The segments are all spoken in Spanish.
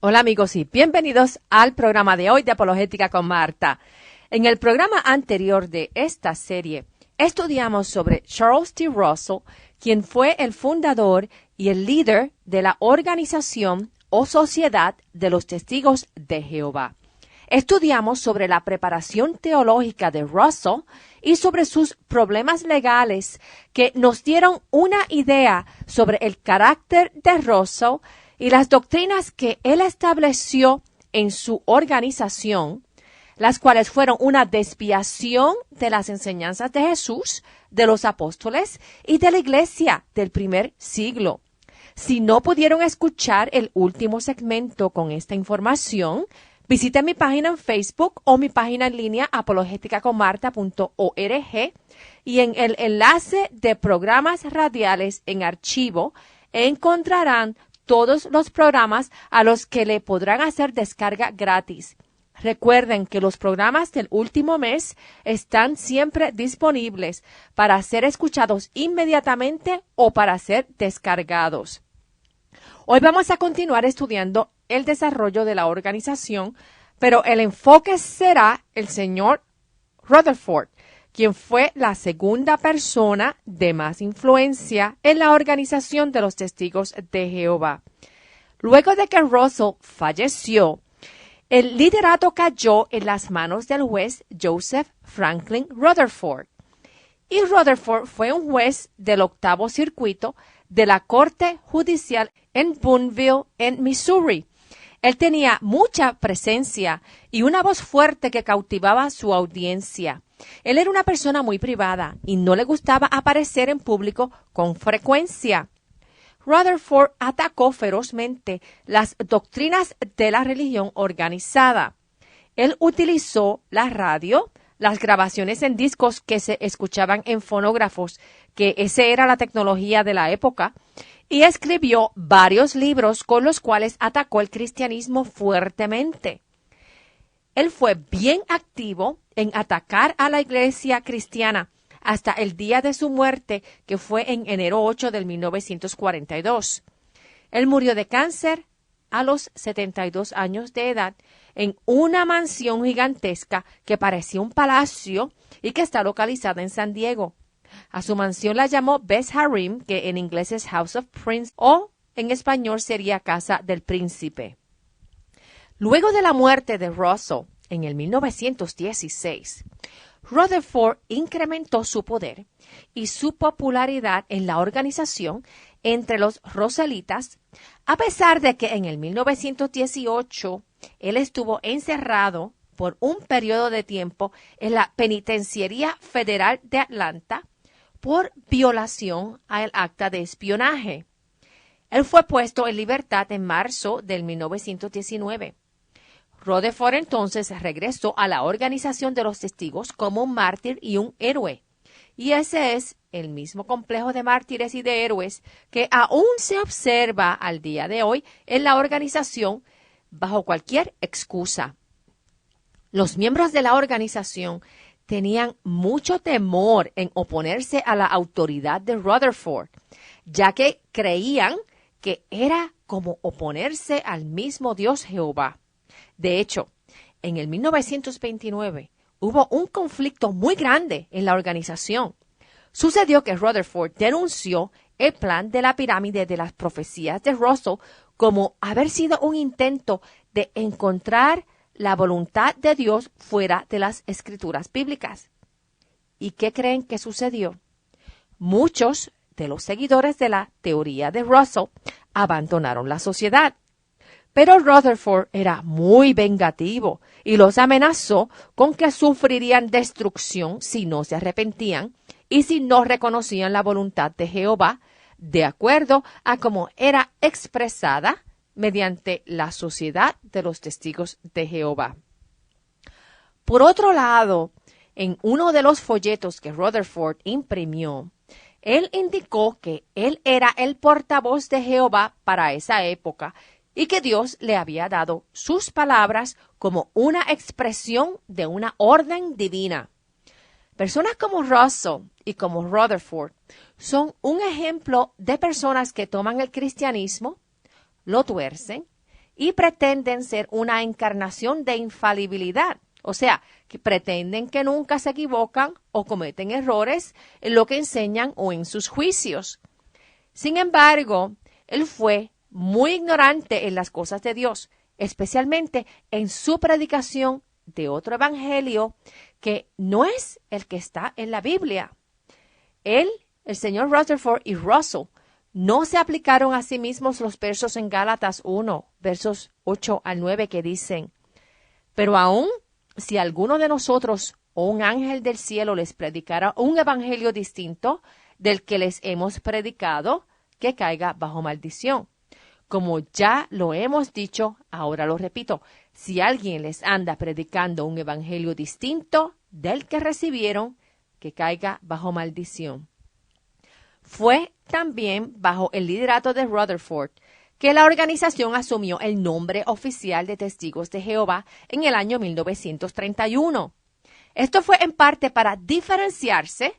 Hola amigos y bienvenidos al programa de hoy de Apologética con Marta. En el programa anterior de esta serie estudiamos sobre Charles T. Russell, quien fue el fundador y el líder de la organización o Sociedad de los Testigos de Jehová. Estudiamos sobre la preparación teológica de Russell y sobre sus problemas legales que nos dieron una idea sobre el carácter de Russell y las doctrinas que él estableció en su organización, las cuales fueron una desviación de las enseñanzas de Jesús, de los apóstoles y de la iglesia del primer siglo. Si no pudieron escuchar el último segmento con esta información, visiten mi página en Facebook o mi página en línea apologeticaconmarta.org y en el enlace de programas radiales en archivo encontrarán todos los programas a los que le podrán hacer descarga gratis. Recuerden que los programas del último mes están siempre disponibles para ser escuchados inmediatamente o para ser descargados. Hoy vamos a continuar estudiando el desarrollo de la organización, pero el enfoque será el señor Rutherford, quien fue la segunda persona de más influencia en la organización de los Testigos de Jehová. Luego de que Russell falleció, el liderato cayó en las manos del juez Joseph Franklin Rutherford. Y Rutherford fue un juez del octavo circuito de la Corte Judicial en Boonville, en Missouri. Él tenía mucha presencia y una voz fuerte que cautivaba su audiencia. Él era una persona muy privada y no le gustaba aparecer en público con frecuencia. Rutherford atacó ferozmente las doctrinas de la religión organizada. Él utilizó la radio, las grabaciones en discos que se escuchaban en fonógrafos, que esa era la tecnología de la época, y escribió varios libros con los cuales atacó el cristianismo fuertemente. Él fue bien activo en atacar a la iglesia cristiana hasta el día de su muerte, que fue en enero 8 de 1942. Él murió de cáncer a los 72 años de edad en una mansión gigantesca que parecía un palacio y que está localizada en San Diego. A su mansión la llamó Beth Harim, que en inglés es House of Prince, o en español sería Casa del Príncipe. Luego de la muerte de Russell en el 1916, Rutherford incrementó su poder y su popularidad en la organización entre los Russellitas, a pesar de que en el 1918 él estuvo encerrado por un periodo de tiempo en la Penitenciaría Federal de Atlanta por violación al acta de espionaje. Él fue puesto en libertad en marzo del 1919. Rutherford entonces regresó a la organización de los testigos como un mártir y un héroe. Y ese es el mismo complejo de mártires y de héroes que aún se observa al día de hoy en la organización bajo cualquier excusa. Los miembros de la organización tenían mucho temor en oponerse a la autoridad de Rutherford, ya que creían que era como oponerse al mismo Dios Jehová. De hecho, en el 1929 hubo un conflicto muy grande en la organización. Sucedió que Rutherford denunció el plan de la pirámide de las profecías de Russell como haber sido un intento de encontrar la voluntad de Dios fuera de las escrituras bíblicas. ¿Y qué creen que sucedió? Muchos de los seguidores de la teoría de Russell abandonaron la sociedad. Pero Rutherford era muy vengativo y los amenazó con que sufrirían destrucción si no se arrepentían y si no reconocían la voluntad de Jehová, de acuerdo a cómo era expresada mediante la Sociedad de los Testigos de Jehová. Por otro lado, en uno de los folletos que Rutherford imprimió, él indicó que él era el portavoz de Jehová para esa época y que Dios le había dado sus palabras como una expresión de una orden divina. Personas como Russell y como Rutherford son un ejemplo de personas que toman el cristianismo, lo tuercen y pretenden ser una encarnación de infalibilidad. O sea, que pretenden que nunca se equivocan o cometen errores en lo que enseñan o en sus juicios. Sin embargo, él fue muy ignorante en las cosas de Dios, especialmente en su predicación de otro evangelio que no es el que está en la Biblia. Él, el señor Rutherford y Russell, no se aplicaron a sí mismos los versos en Gálatas 1, versos 8 al 9 que dicen: pero aún si alguno de nosotros o un ángel del cielo les predicara un evangelio distinto del que les hemos predicado, que caiga bajo maldición. Como ya lo hemos dicho, ahora lo repito, si alguien les anda predicando un evangelio distinto del que recibieron, que caiga bajo maldición. Fue también bajo el liderato de Rutherford que la organización asumió el nombre oficial de Testigos de Jehová en el año 1931. Esto fue en parte para diferenciarse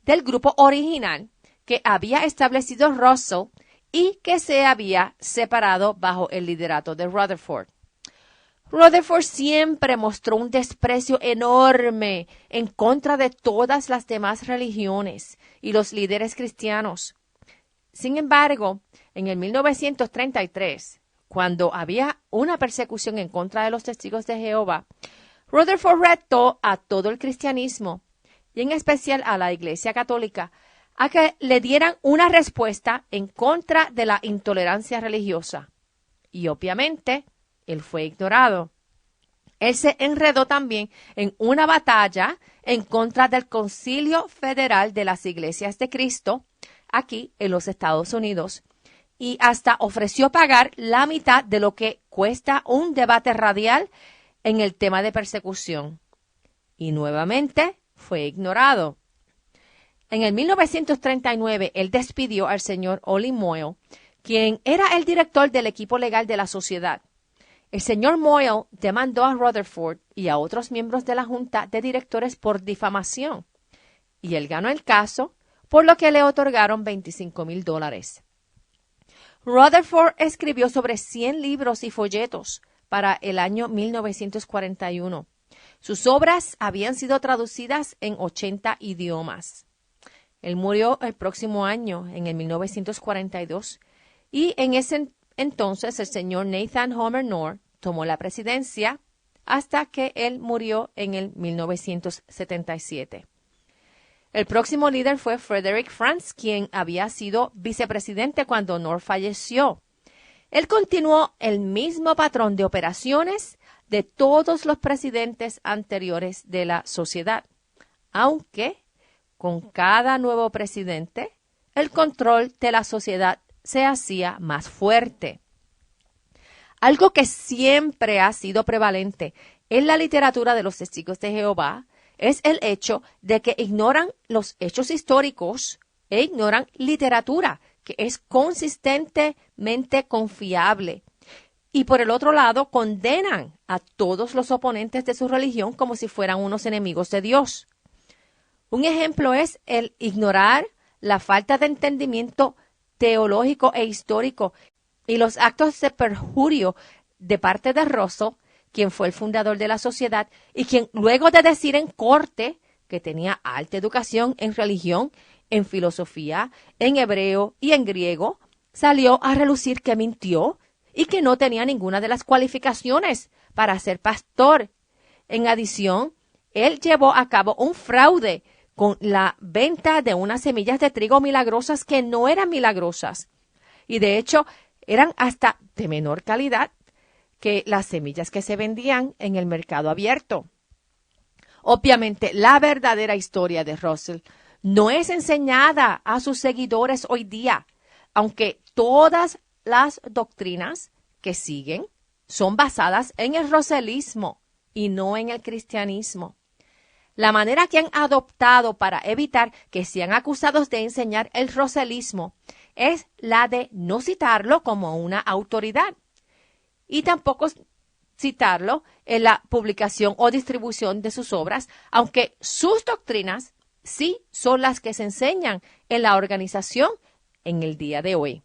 del grupo original que había establecido Russell y que se había separado bajo el liderato de Rutherford. Rutherford siempre mostró un desprecio enorme en contra de todas las demás religiones y los líderes cristianos. Sin embargo, en el 1933, cuando había una persecución en contra de los testigos de Jehová, Rutherford retó a todo el cristianismo, y en especial a la Iglesia Católica, a que le dieran una respuesta en contra de la intolerancia religiosa. Y obviamente, él fue ignorado. Él se enredó también en una batalla en contra del Concilio Federal de las Iglesias de Cristo, aquí en los Estados Unidos, y hasta ofreció pagar la mitad de lo que cuesta un debate radial en el tema de persecución. Y nuevamente fue ignorado. En el 1939, él despidió al señor Olin Moyle, quien era el director del equipo legal de la sociedad. El señor Moyle demandó a Rutherford y a otros miembros de la junta de directores por difamación, y él ganó el caso, por lo que le otorgaron $25,000. Rutherford escribió sobre 100 libros y folletos para el año 1941. Sus obras habían sido traducidas en 80 idiomas. Él murió el próximo año, en el 1942, y en ese entonces el señor Nathan Homer Knorr tomó la presidencia hasta que él murió en el 1977. El próximo líder fue Frederick Franz, quien había sido vicepresidente cuando Knorr falleció. Él continuó el mismo patrón de operaciones de todos los presidentes anteriores de la sociedad, aunque con cada nuevo presidente el control de la sociedad se hacía más fuerte. Algo que siempre ha sido prevalente en la literatura de los testigos de Jehová es el hecho de que ignoran los hechos históricos e ignoran literatura que es consistentemente confiable. Y por el otro lado, condenan a todos los oponentes de su religión como si fueran unos enemigos de Dios. Un ejemplo es el ignorar la falta de entendimiento teológico e histórico y los actos de perjurio de parte de Russell, quien fue el fundador de la sociedad y quien luego de decir en corte que tenía alta educación en religión, en filosofía, en hebreo y en griego, salió a relucir que mintió y que no tenía ninguna de las cualificaciones para ser pastor. En adición, él llevó a cabo un fraude con la venta de unas semillas de trigo milagrosas que no eran milagrosas y de hecho eran hasta de menor calidad que las semillas que se vendían en el mercado abierto. Obviamente, la verdadera historia de Russell no es enseñada a sus seguidores hoy día, aunque todas las doctrinas que siguen son basadas en el russellismo y no en el cristianismo. La manera que han adoptado para evitar que sean acusados de enseñar el russellismo es la de no citarlo como una autoridad y tampoco citarlo en la publicación o distribución de sus obras, aunque sus doctrinas sí son las que se enseñan en la organización en el día de hoy.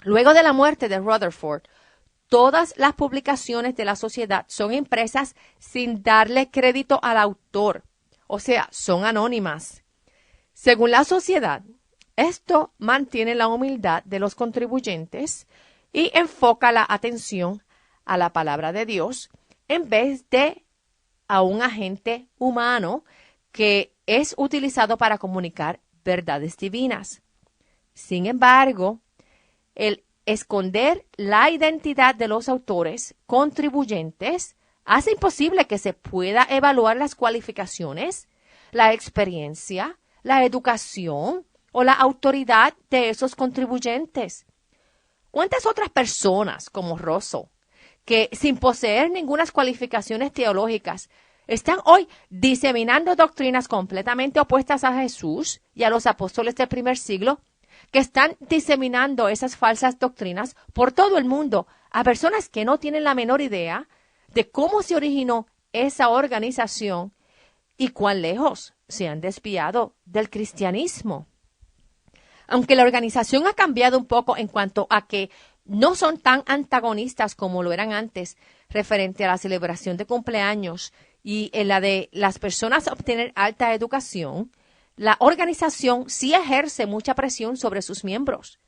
Luego de la muerte de Rutherford, todas las publicaciones de la sociedad son impresas sin darle crédito al autor, o sea, son anónimas. Según la sociedad, esto mantiene la humildad de los contribuyentes y enfoca la atención a la palabra de Dios en vez de a un agente humano que es utilizado para comunicar verdades divinas. Sin embargo, el esconder la identidad de los autores contribuyentes hace imposible que se pueda evaluar las cualificaciones, la experiencia, la educación o la autoridad de esos contribuyentes. ¿Cuántas otras personas como Russell, que sin poseer ninguna cualificaciones teológicas, están hoy diseminando doctrinas completamente opuestas a Jesús y a los apóstoles del primer siglo, que están diseminando esas falsas doctrinas por todo el mundo a personas que no tienen la menor idea de cómo se originó esa organización y cuán lejos se han desviado del cristianismo? Aunque la organización ha cambiado un poco en cuanto a que no son tan antagonistas como lo eran antes referente a la celebración de cumpleaños y en la de las personas obtener alta educación, la organización sí ejerce mucha presión sobre sus miembros,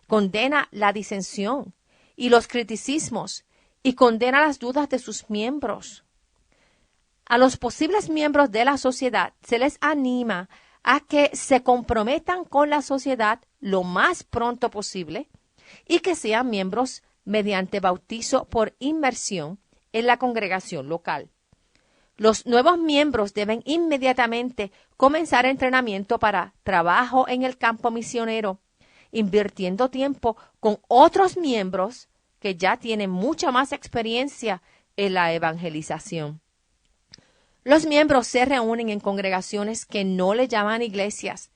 condena la disensión y los criticismos y condena las dudas de sus miembros. A los posibles miembros de la sociedad se les anima a que se comprometan con la sociedad lo más pronto posible y que sean miembros mediante bautizo por inmersión en la congregación local. Los nuevos miembros deben inmediatamente comenzar entrenamiento para trabajo en el campo misionero, invirtiendo tiempo con otros miembros que ya tienen mucha más experiencia en la evangelización. Los miembros se reúnen en congregaciones que no le llaman iglesias.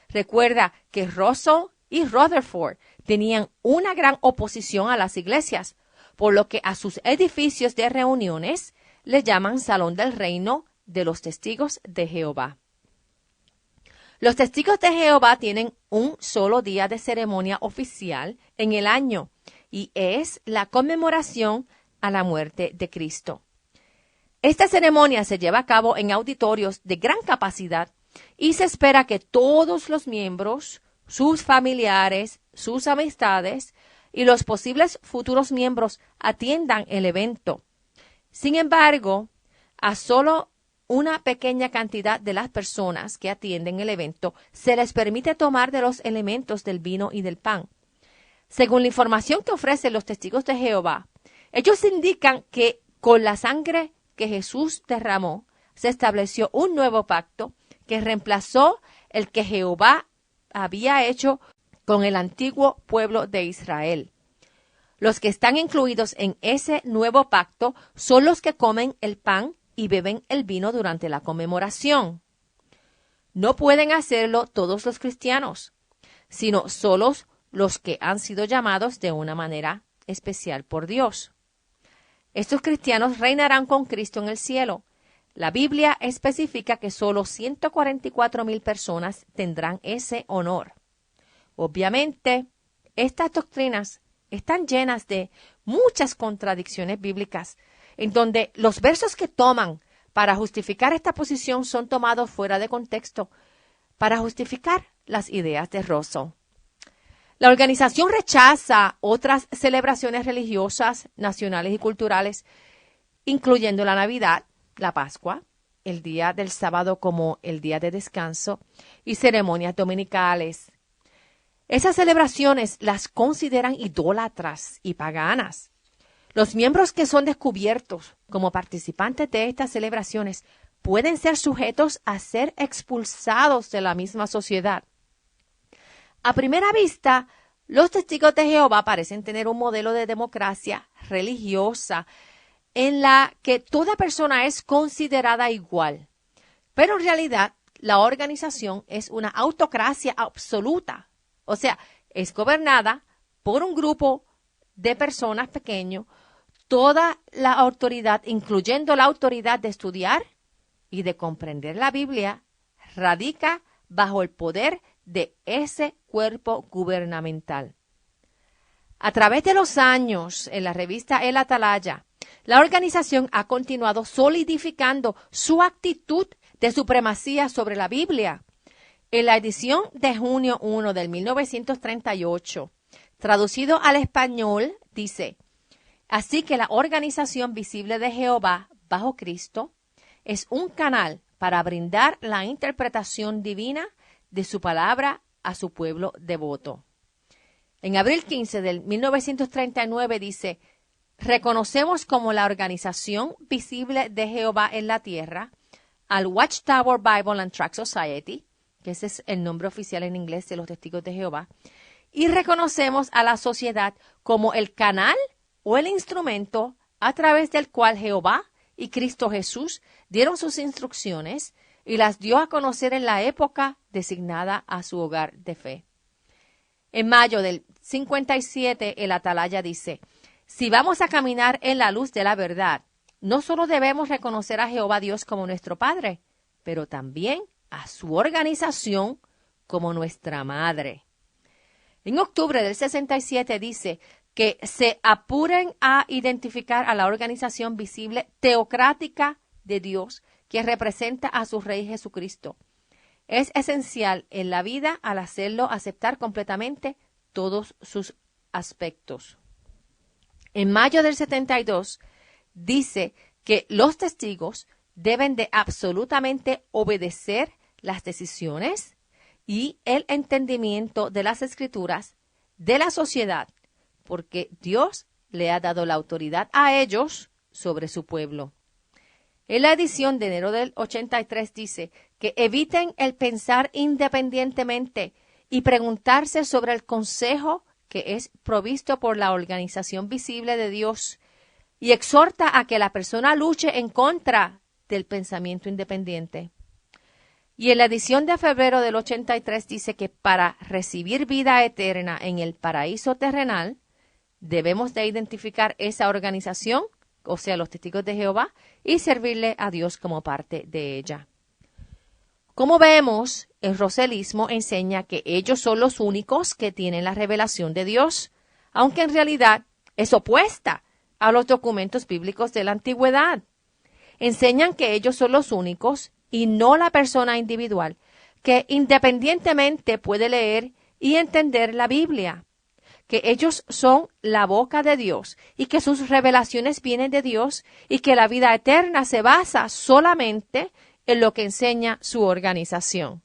Recuerda que Russell y Rutherford tenían una gran oposición a las iglesias, por lo que a sus edificios de reuniones le llaman Salón del Reino de los Testigos de Jehová. Los Testigos de Jehová tienen un solo día de ceremonia oficial en el año y es la conmemoración a la muerte de Cristo. Esta ceremonia se lleva a cabo en auditorios de gran capacidad y se espera que todos los miembros, sus familiares, sus amistades y los posibles futuros miembros atiendan el evento. Sin embargo, a solo una pequeña cantidad de las personas que atienden el evento se les permite tomar de los elementos del vino y del pan. Según la información que ofrecen los Testigos de Jehová, ellos indican que con la sangre que Jesús derramó, se estableció un nuevo pacto que reemplazó el que Jehová había hecho con el antiguo pueblo de Israel. Los que están incluidos en ese nuevo pacto son los que comen el pan y beben el vino durante la conmemoración. No pueden hacerlo todos los cristianos, sino solos los que han sido llamados de una manera especial por Dios. Estos cristianos reinarán con Cristo en el cielo. La Biblia especifica que solo 144,000 personas tendrán ese honor. Obviamente, estas doctrinas están llenas de muchas contradicciones bíblicas, en donde los versos que toman para justificar esta posición son tomados fuera de contexto, para justificar las ideas de Russell. La organización rechaza otras celebraciones religiosas, nacionales y culturales, incluyendo la Navidad, la Pascua, el día del sábado como el día de descanso y ceremonias dominicales. Esas celebraciones las consideran idólatras y paganas. Los miembros que son descubiertos como participantes de estas celebraciones pueden ser sujetos a ser expulsados de la misma sociedad. A primera vista, los Testigos de Jehová parecen tener un modelo de democracia religiosa en la que toda persona es considerada igual. Pero en realidad, la organización es una autocracia absoluta. O sea, es gobernada por un grupo de personas pequeño. Toda la autoridad, incluyendo la autoridad de estudiar y de comprender la Biblia, radica bajo el poder de ese cuerpo gubernamental. A través de los años, en la revista El Atalaya, la organización ha continuado solidificando su actitud de supremacía sobre la Biblia. En la edición de junio 1 del 1938, traducido al español, dice: así que la Organización Visible de Jehová bajo Cristo es un canal para brindar la interpretación divina de su palabra a su pueblo devoto. En abril 15 del 1939 dice: reconocemos como la Organización Visible de Jehová en la tierra al Watchtower Bible and Tract Society, que ese es el nombre oficial en inglés de los Testigos de Jehová, y reconocemos a la sociedad como el canal o el instrumento a través del cual Jehová y Cristo Jesús dieron sus instrucciones y las dio a conocer en la época designada a su hogar de fe. En mayo del 57, el Atalaya dice: si vamos a caminar en la luz de la verdad, no solo debemos reconocer a Jehová Dios como nuestro Padre, pero también a su organización como nuestra madre. En octubre del 67 dice que se apuren a identificar a la organización visible teocrática de Dios que representa a su Rey Jesucristo. Es esencial en la vida al hacerlo aceptar completamente todos sus aspectos. En mayo del 72 dice que los testigos deben de absolutamente obedecer las decisiones y el entendimiento de las Escrituras de la sociedad, porque Dios le ha dado la autoridad a ellos sobre su pueblo. En la edición de enero del 83 dice que eviten el pensar independientemente y preguntarse sobre el consejo que es provisto por la Organización Visible de Dios, y exhorta a que la persona luche en contra del pensamiento independiente. Y en la edición de febrero del 83 dice que para recibir vida eterna en el paraíso terrenal, debemos de identificar esa organización, o sea, los Testigos de Jehová, y servirle a Dios como parte de ella. Como vemos, el roselismo enseña que ellos son los únicos que tienen la revelación de Dios, aunque en realidad es opuesta a los documentos bíblicos de la antigüedad. Enseñan que ellos son los únicos y no la persona individual que independientemente puede leer y entender la Biblia, que ellos son la boca de Dios y que sus revelaciones vienen de Dios y que la vida eterna se basa solamente en lo que enseña su organización.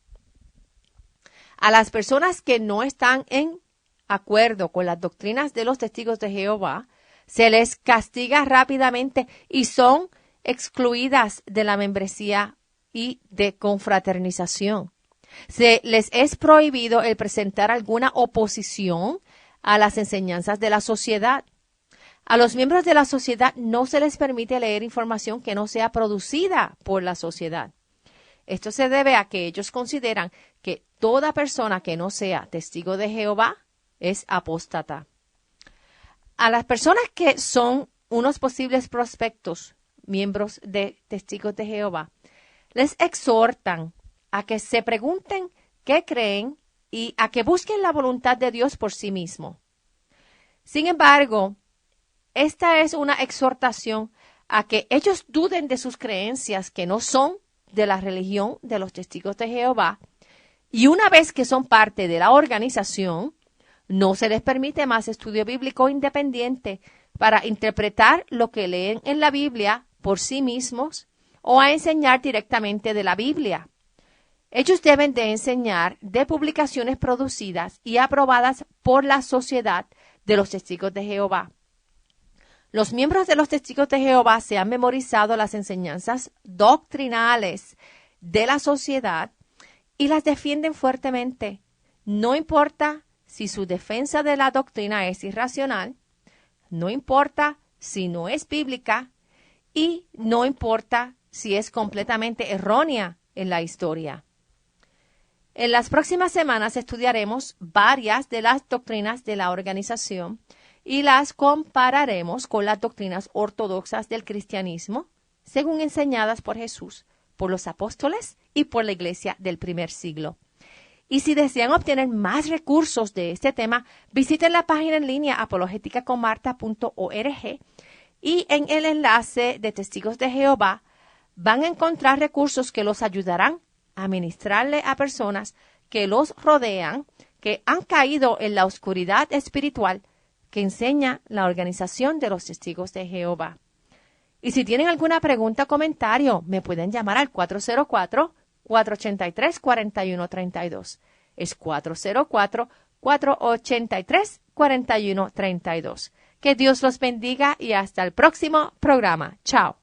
A las personas que no están en acuerdo con las doctrinas de los Testigos de Jehová, se les castiga rápidamente y son excluidas de la membresía y de confraternización. Se les es prohibido el presentar alguna oposición a las enseñanzas de la sociedad. A los miembros de la sociedad no se les permite leer información que no sea producida por la sociedad. Esto se debe a que ellos consideran que toda persona que no sea testigo de Jehová es apóstata. A las personas que son unos posibles prospectos, miembros de Testigos de Jehová, les exhortan a que se pregunten qué creen y a que busquen la voluntad de Dios por sí mismo. Sin embargo, esta es una exhortación a que ellos duden de sus creencias que no son de la religión de los Testigos de Jehová, y una vez que son parte de la organización, no se les permite más estudio bíblico independiente para interpretar lo que leen en la Biblia por sí mismos o a enseñar directamente de la Biblia. Ellos deben de enseñar de publicaciones producidas y aprobadas por la Sociedad de los Testigos de Jehová. Los miembros de los Testigos de Jehová se han memorizado las enseñanzas doctrinales de la sociedad y las defienden fuertemente. No importa si su defensa de la doctrina es irracional, no importa si no es bíblica y no importa si es completamente errónea en la historia. En las próximas semanas estudiaremos varias de las doctrinas de la organización y las compararemos con las doctrinas ortodoxas del cristianismo, según enseñadas por Jesús, por los apóstoles y por la iglesia del primer siglo. Y si desean obtener más recursos de este tema, visiten la página en línea apologeticaconmarta.org y en el enlace de Testigos de Jehová van a encontrar recursos que los ayudarán a ministrarle a personas que los rodean, que han caído en la oscuridad espiritual que enseña la organización de los Testigos de Jehová. Y si tienen alguna pregunta o comentario, me pueden llamar al 404-483-4132. Es 404-483-4132. Que Dios los bendiga y hasta el próximo programa. Chao.